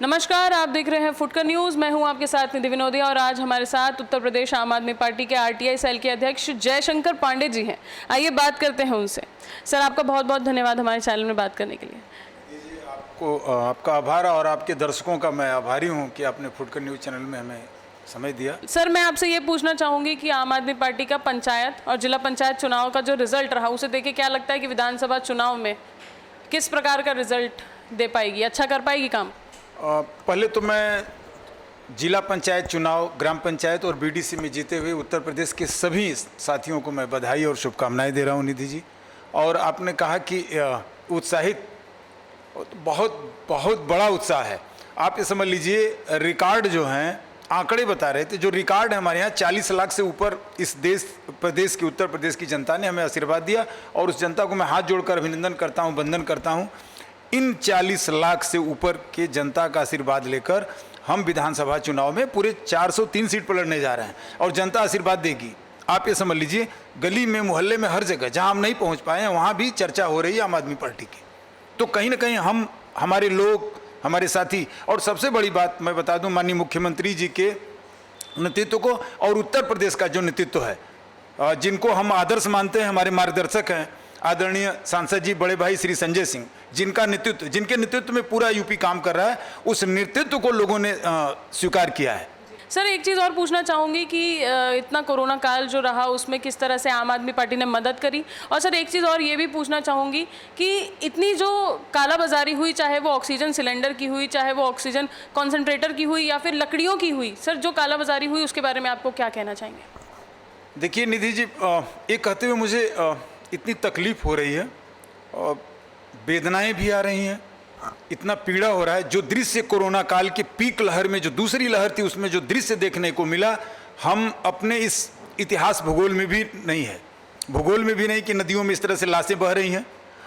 नमस्कार, आप देख रहे हैं फुटकर न्यूज़। मैं हूं आपके साथ निधि विनोदिया और आज हमारे साथ उत्तर प्रदेश आम आदमी पार्टी के आरटीआई सेल के अध्यक्ष जयशंकर पांडे जी हैं। आइए बात करते हैं उनसे। सर, आपका बहुत बहुत धन्यवाद हमारे चैनल में बात करने के लिए। आपको आपका आभार और आपके दर्शकों का मैं आभारी हूँ कि आपने फुटकर न्यूज़ चैनल में हमें समय दिया। सर, मैं आपसे ये पूछना चाहूँगी कि आम आदमी पार्टी का पंचायत और जिला पंचायत चुनाव का जो रिजल्ट रहा, उसे देख के क्या लगता है कि विधानसभा चुनाव में किस प्रकार का रिजल्ट दे पाएगी, अच्छा कर पाएगी काम? पहले तो मैं जिला पंचायत चुनाव, ग्राम पंचायत और बीडीसी में जीते हुए उत्तर प्रदेश के सभी साथियों को मैं बधाई और शुभकामनाएं दे रहा हूं निधि जी। और आपने कहा कि उत्साहित, बहुत बड़ा उत्साह है। आप ये समझ लीजिए, रिकॉर्ड जो हैं, आंकड़े बता रहे थे, जो रिकॉर्ड है हमारे यहाँ 40 लाख से ऊपर इस प्रदेश की, उत्तर प्रदेश की जनता ने हमें आशीर्वाद दिया और उस जनता को मैं हाथ जोड़कर अभिनंदन करता हूँ, वंदन करता हूँ। इन 40 लाख से ऊपर के जनता का आशीर्वाद लेकर हम विधानसभा चुनाव में पूरे 403 सीट पर लड़ने जा रहे हैं और जनता आशीर्वाद देगी। आप ये समझ लीजिए, गली में, मोहल्ले में, हर जगह जहां हम नहीं पहुंच पाए हैं वहां भी चर्चा हो रही है आम आदमी पार्टी की। तो कहीं ना कहीं हम, हमारे लोग, हमारे साथी, और सबसे बड़ी बात मैं बता दूं, माननीय मुख्यमंत्री जी के नेतृत्व को और उत्तर प्रदेश का जो नेतृत्व है, जिनको हम आदर्श मानते हैं, हमारे मार्गदर्शक हैं आदरणीय सांसद जी बड़े भाई श्री संजय सिंह, जिनके नेतृत्व में पूरा यूपी काम कर रहा है, उस नेतृत्व को लोगों ने स्वीकार किया है। सर, एक चीज़ और पूछना चाहूँगी कि इतना कोरोना काल जो रहा उसमें किस तरह से आम आदमी पार्टी ने मदद करी। और सर, एक चीज़ और ये भी पूछना चाहूँगी कि इतनी जो कालाबाजारी हुई, चाहे वो ऑक्सीजन सिलेंडर की हुई, चाहे वो ऑक्सीजन कॉन्सेंट्रेटर की हुई या फिर लकड़ियों की हुई, सर जो कालाबाजारी हुई उसके बारे में आपको क्या कहना चाहेंगे? देखिए निधि जी, ये कहते हुए मुझे इतनी तकलीफ हो रही है, वेदनाएं भी आ रही हैं, इतना पीड़ा हो रहा है। जो दृश्य कोरोना काल के पीक लहर में, जो दूसरी लहर थी, उसमें जो दृश्य देखने को मिला, हम अपने इस इतिहास भूगोल में भी नहीं है, भूगोल में भी नहीं कि नदियों में इस तरह से लाशें बह रही हैं।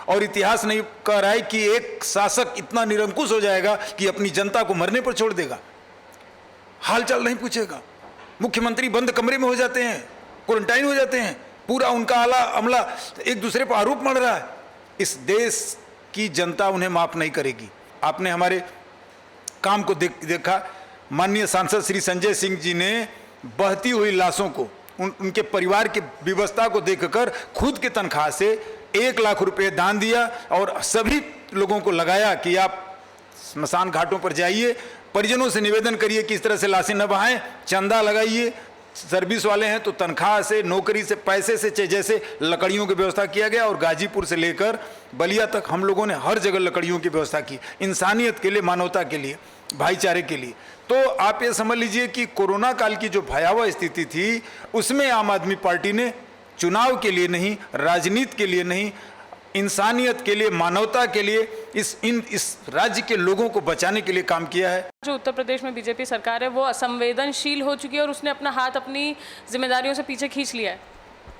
और इतिहास नहीं कह रहा है कि एक शासक इतना निरंकुश हो जाएगा कि अपनी जनता को मरने पर छोड़ देगा, हालचाल नहीं पूछेगा। मुख्यमंत्री बंद कमरे में हो जाते हैं, क्वारंटाइन हो जाते हैं, पूरा उनका आला अमला एक दूसरे पर आरोप मढ़ रहा है। इस देश की जनता उन्हें माफ नहीं करेगी। आपने हमारे काम को देखा। माननीय सांसद श्री संजय सिंह जी ने बहती हुई लाशों को, उनके परिवार की व्यवस्था को देखकर खुद के तनख्वाह से 1 लाख रुपए दान दिया और सभी लोगों को लगाया कि आप स्मशान घाटों पर जाइए, परिजनों से निवेदन करिए कि इस तरह से लाशें न बहाएं, चंदा लगाइए। सर्विस वाले हैं तो तनख्वाह से, नौकरी से, पैसे से, जैसे लकड़ियों की व्यवस्था किया गया। और गाजीपुर से लेकर बलिया तक हम लोगों ने हर जगह लकड़ियों की व्यवस्था की, इंसानियत के लिए, मानवता के लिए, भाईचारे के लिए। तो आप ये समझ लीजिए कि कोरोना काल की जो भयावह स्थिति थी, उसमें आम आदमी पार्टी ने चुनाव के लिए नहीं, राजनीति के लिए नहीं, इंसानियत के लिए, मानवता के लिए, इस राज्य के लोगों को बचाने के लिए काम किया है। जो उत्तर प्रदेश में बीजेपी सरकार है वो असंवेदनशील हो चुकी है और उसने अपना हाथ अपनी जिम्मेदारियों से पीछे खींच लिया है।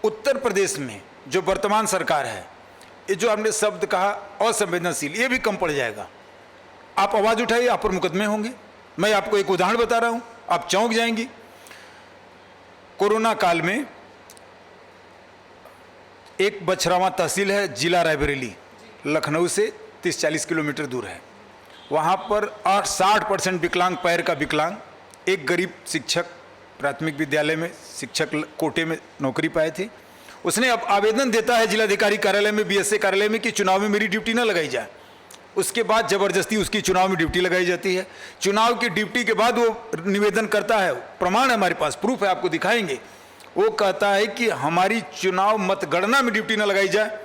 उत्तर प्रदेश में जो वर्तमान सरकार है, ये जो आपने शब्द कहा असंवेदनशील, ये भी कम पड़ जाएगा। आप आवाज उठाइए, आप पर मुकदमे होंगे। मैं आपको एक उदाहरण बता रहा हूं, आप चौंक जाएंगी। कोरोना काल में एक बछरावा तहसील है, जिला रायबरेली, लखनऊ से 30-40 किलोमीटर दूर है। वहाँ पर 60% विकलांग, पैर का विकलांग, एक गरीब शिक्षक प्राथमिक विद्यालय में शिक्षक कोटे में नौकरी पाए थे। उसने अब आवेदन देता है जिलाधिकारी कार्यालय में, बीएसए कार्यालय में कि चुनाव में मेरी ड्यूटी ना लगाई जाए। उसके बाद जबरदस्ती उसकी चुनाव में ड्यूटी लगाई जाती है। चुनाव की ड्यूटी के बाद वो निवेदन करता है, प्रमाण है हमारे पास, प्रूफ है, आपको दिखाएंगे। वो कहता है कि हमारी चुनाव मतगणना में ड्यूटी ना लगाई जाए।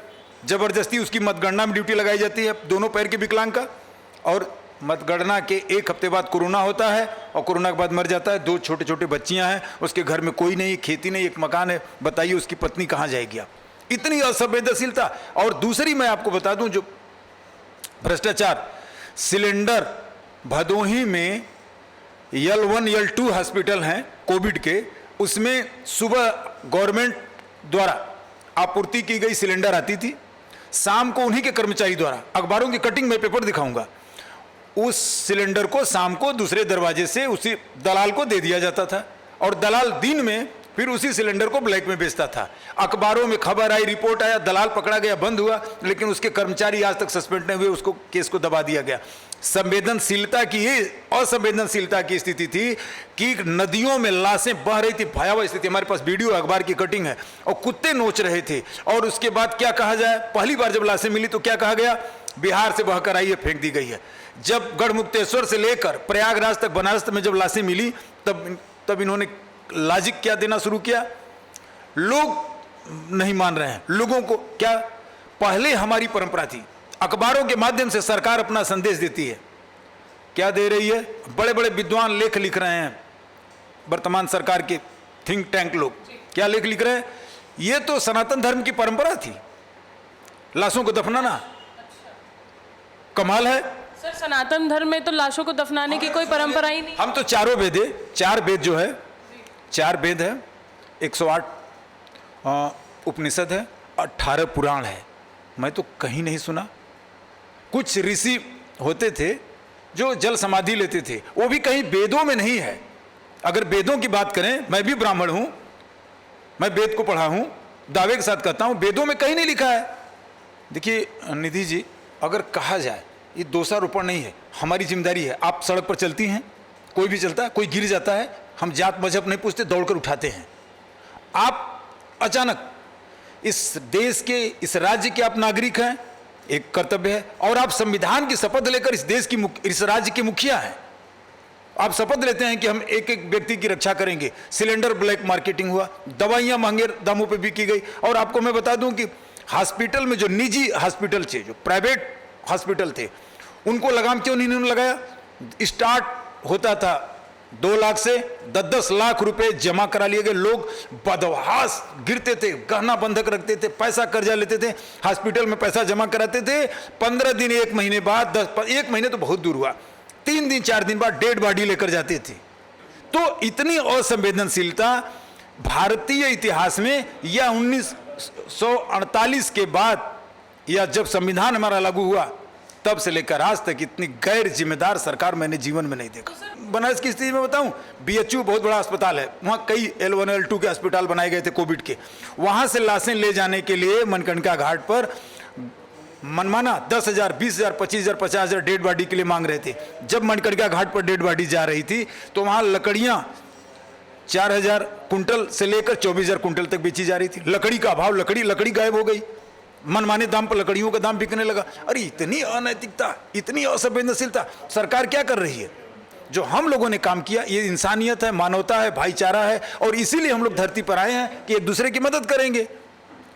जबरदस्ती उसकी मतगणना में ड्यूटी लगाई जाती है, दोनों पैर के विकलांग का। और मतगणना के 1 हफ्ते बाद कोरोना होता है और कोरोना के बाद मर जाता है। 2 छोटे छोटे बच्चियां हैं, उसके घर में कोई नहीं, खेती नहीं, एक मकान है। बताइए उसकी पत्नी कहाँ जाएगी? आप, इतनी असंवेदनशीलता। और दूसरी मैं आपको बता दूं, जो भ्रष्टाचार, सिलेंडर भदोही में L1 L2 हॉस्पिटल हैं कोविड के, उसमें सुबह गवर्नमेंट द्वारा आपूर्ति की गई सिलेंडर आती थी, शाम को उन्हीं के कर्मचारी द्वारा, अखबारों की कटिंग में पेपर दिखाऊंगा, उस सिलेंडर को शाम को दूसरे दरवाजे से उसी दलाल को दे दिया जाता था। और दलाल दिन में फिर उसी सिलेंडर को ब्लैक में बेचता था। अखबारों में खबर आई, रिपोर्ट आया, दलाल पकड़ा गया, बंद हुआ, लेकिन उसके कर्मचारी आज तक सस्पेंड नहीं हुए, उसको केस को दबा दिया गया। संवेदनशीलता की असंवेदनशीलता की स्थिति थी कि नदियों में लाशें बह रही थी, भयावह स्थिति। हमारे पास वीडियो अखबार की कटिंग है, और कुत्ते नोच रहे थे। और उसके बाद क्या कहा जाए, पहली बार जब लाशें मिली तो क्या कहा गया, बिहार से बहकर आई है, फेंक दी गई है। जब गढ़मुक्तेश्वर से लेकर प्रयागराज तक बनारस में जब लाशें मिली, तब इन्होंने लॉजिक क्या देना शुरू किया, लोग नहीं मान रहे हैं, लोगों को क्या, पहले हमारी परंपरा थी, अखबारों के माध्यम से सरकार अपना संदेश देती है, क्या दे रही है, बड़े बड़े विद्वान लेख लिख रहे हैं, वर्तमान सरकार के थिंक टैंक लोग क्या लेख लिख रहे हैं, ये तो सनातन धर्म की परंपरा थी, लाशों को दफनाना। कमाल है सर, सनातन धर्म में तो लाशों को दफनाने की कोई परंपरा ही नहीं। हम तो चारों वेद है, 4 वेद जो है, 4 वेद है, 108 उपनिषद है, 18 पुराण है। मैं तो कहीं नहीं सुना। कुछ ऋषि होते थे जो जल समाधि लेते थे, वो भी कहीं वेदों में नहीं है। अगर वेदों की बात करें, मैं भी ब्राह्मण हूं, मैं वेद को पढ़ा हूं, दावे के साथ कहता हूं, वेदों में कहीं नहीं लिखा है। देखिए निधि जी, अगर कहा जाए ये दोषारोपण नहीं है, हमारी जिम्मेदारी है। आप सड़क पर चलती हैं, कोई भी चलता है, कोई गिर जाता है, हम जात मजहब नहीं पूछते, दौड़कर उठाते हैं। आप अचानक इस देश के, इस राज्य के आप नागरिक हैं, एक कर्तव्य है, और आप संविधान की शपथ लेकर इस देश की, इस राज्य के मुखिया हैं। आप शपथ लेते हैं कि हम एक एक व्यक्ति की रक्षा करेंगे। सिलेंडर ब्लैक मार्केटिंग हुआ, दवाइयां महंगे दामों पे बिकी गई। और आपको मैं बता दूं कि हॉस्पिटल में जो निजी हॉस्पिटल थे, जो प्राइवेट हॉस्पिटल थे, उनको लगाम क्यों नहीं इन्होंने लगाया। स्टार्ट होता था 2 लाख से 10-10 लाख रुपए जमा करा लिए गए। लोग बदहवास गिरते थे, गहना बंधक रखते थे, पैसा कर्जा लेते थे, हॉस्पिटल में पैसा जमा कराते थे। 15 दिन, 1 महीने बाद, 1 महीने तो बहुत दूर हुआ, 3 दिन 4 दिन बाद डेड बॉडी लेकर जाते थे। तो इतनी असंवेदनशीलता भारतीय इतिहास में, या 1948 के बाद, या जब संविधान हमारा लागू हुआ, तब से लेकर आज तक इतनी गैर जिम्मेदार सरकार मैंने जीवन में नहीं देखा। बनारस की स्थिति में बताऊं, BHU बहुत बड़ा अस्पताल है, वहाँ कई L1 L2 के अस्पताल बनाए गए थे कोविड के। वहाँ से लाशें ले जाने के लिए मणिकर्णिका घाट पर मनमाना 10,000, 20,000, 25,000, 50,000 डेड बॉडी के लिए मांग रहे थे। जब मणिकर्णिका घाट पर डेड बॉडी जा रही थी तो वहाँ लकड़ियाँ 4,000 कुंटल से लेकर 24,000 कुंटल तक बेची जा रही थी। लकड़ी का अभाव, लकड़ी गायब हो गई, मनमाने दाम पर लकड़ियों का दाम बिकने लगा। अरे इतनी अनैतिकता, इतनी असंवेदनशीलता, सरकार क्या कर रही है। जो हम लोगों ने काम किया, ये इंसानियत है, मानवता है, भाईचारा है, और इसीलिए हम लोग धरती पर आए हैं कि एक दूसरे की मदद करेंगे।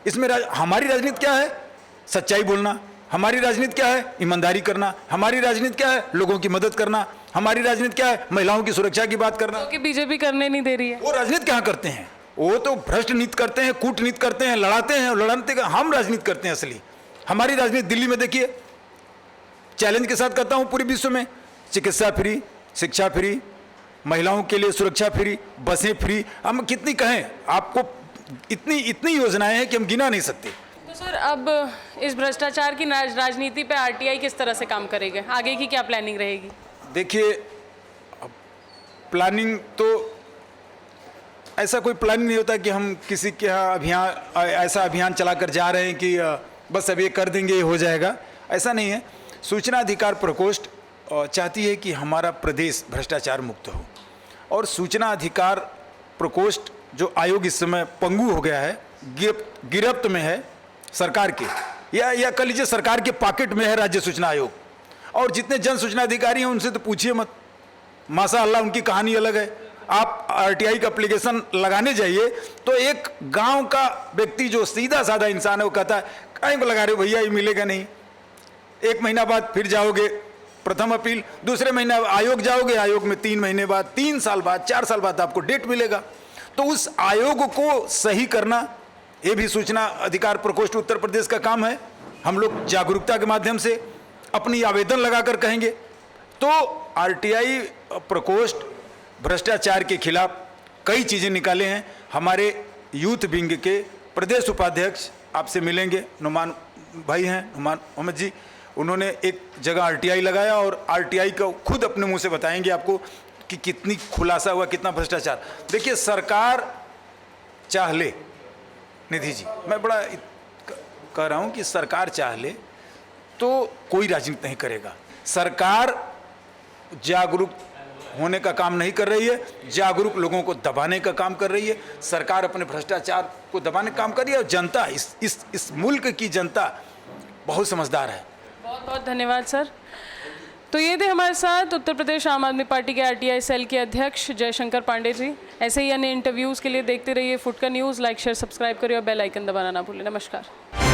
इसमें हमारी राजनीति क्या है, सच्चाई बोलना। हमारी राजनीति क्या है, ईमानदारी करना। हमारी राजनीति क्या है, लोगों की मदद करना। हमारी राजनीति क्या है, महिलाओं की सुरक्षा की बात करना। कि बीजेपी करने नहीं दे रही है। वो राजनीति कहाँ करते हैं, वो तो भ्रष्ट नीति करते हैं, कूटनीति करते हैं, लड़ाते हैं, लड़ाते हैं। हम राजनीति करते हैं असली। हमारी राजनीति दिल्ली में देखिए, चैलेंज के साथ कहता हूं, पूरे विश्व में चिकित्सा फ्री, शिक्षा फ्री, महिलाओं के लिए सुरक्षा फ्री, बसें फ्री, हम कितनी कहें आपको, इतनी योजनाएं हैं कि हम गिना नहीं सकते। तो सर, अब इस भ्रष्टाचार की राजनीति पे RTI किस तरह से काम करेगा, आगे की क्या प्लानिंग रहेगी। देखिए, प्लानिंग तो ऐसा कोई प्लानिंग नहीं होता कि हम किसी के यहाँ अभियान, ऐसा अभियान चलाकर जा रहे हैं कि बस अब ये कर देंगे, ये हो जाएगा, ऐसा नहीं है। सूचना अधिकार प्रकोष्ठ चाहती है कि हमारा प्रदेश भ्रष्टाचार मुक्त हो, और सूचना अधिकार प्रकोष्ठ जो आयोग इस समय पंगु हो गया है, गिरफ्त में है सरकार के, या कह लीजिए सरकार के पॉकेट में है राज्य सूचना आयोग। और जितने जन सूचना अधिकारी हैं उनसे तो पूछिए मत, माशाअल्लाह उनकी कहानी अलग है। आप RTI का एप्लीकेशन लगाने जाइए तो एक गांव का व्यक्ति जो सीधा साधा इंसान है, वो कहता है कहीं को लगा रहे हो भैया, ये मिलेगा नहीं। 1 महीना बाद फिर जाओगे, प्रथम अपील, दूसरे महीने आयोग जाओगे, आयोग में 3 महीने बाद, 3 साल बाद, 4 साल बाद आपको डेट मिलेगा। तो उस आयोग को सही करना, ये भी सूचना अधिकार प्रकोष्ठ उत्तर प्रदेश का काम है। हम लोग जागरूकता के माध्यम से अपनी आवेदन लगाकर कहेंगे। तो RTI प्रकोष्ठ भ्रष्टाचार के खिलाफ कई चीज़ें निकाले हैं। हमारे यूथ विंग के प्रदेश उपाध्यक्ष आपसे मिलेंगे, नुमान भाई हैं, नुमान मोहम्मद जी, उन्होंने एक जगह RTI लगाया, और RTI को खुद अपने मुंह से बताएंगे आपको कि कितनी खुलासा हुआ, कितना भ्रष्टाचार। देखिए, सरकार चाह ले, निधि जी, मैं बड़ा कह रहा हूं कि सरकार चाह ले तो कोई राजनीति नहीं करेगा। सरकार जागरूक होने का काम नहीं कर रही है, जागरूक लोगों को दबाने का काम कर रही है। सरकार अपने भ्रष्टाचार को दबाने का काम कर रही है और जनता, इस मुल्क की जनता बहुत समझदार है। बहुत बहुत धन्यवाद सर। तो ये थे हमारे साथ उत्तर प्रदेश आम आदमी पार्टी के आरटीआई सेल के अध्यक्ष जयशंकर पांडे जी। ऐसे ही अन्य इंटरव्यूज़ के लिए देखते रहिए फुटकर न्यूज़। लाइक शेयर सब्सक्राइब करिए और बेल आइकन दबाना ना भूलें। नमस्कार।